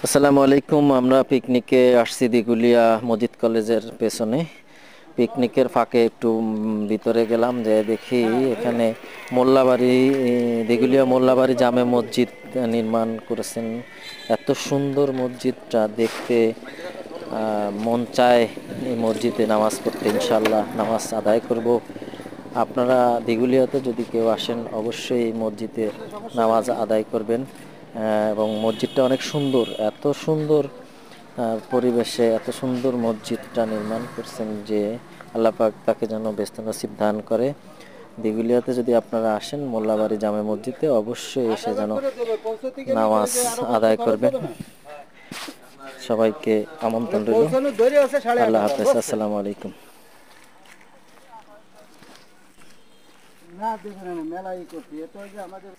আসসালামু আলাইকুম। আমরা পিকনিকে আসছি দিঘুলিয়া মসজিদ কলেজের পেছনে। পিকনিকের ফাঁকে একটু ভিতরে গেলাম, যে দেখি এখানে মোল্লাবাড়ি দিঘুলিয়া মোল্লাবাড়ি জামে মসজিদ নির্মাণ করেছেন। এত সুন্দর মসজিদটা দেখতে, মন চায় এই মসজিদে নামাজ পড়তে। ইনশাল্লাহ নামাজ আদায় করব। আপনারা দিঘুলিয়াতে যদি কেউ আসেন অবশ্যই এই মসজিদে নামাজ আদায় করবেন। এবং মসজিদটা অনেক সুন্দর, এত সুন্দর পরিবেশে এত সুন্দর মসজিদটা নির্মাণ করছেন যে আল্লাহ পাক তাকে যেন ব্যস্ত নসিব দান করে। দিঘুলিয়াতে যদি আপনারা আসেন মোল্লাবাড়ি জামে মসজিদে অবশ্যই এসে যেন নামাজ আদায় করবেন। সবাইকে আমন্ত্রণ রইল। আল্লাহ হাফেজ, আসসালামু আলাইকুম। না দেখুন মেলা করছি, এটা যে আমাদের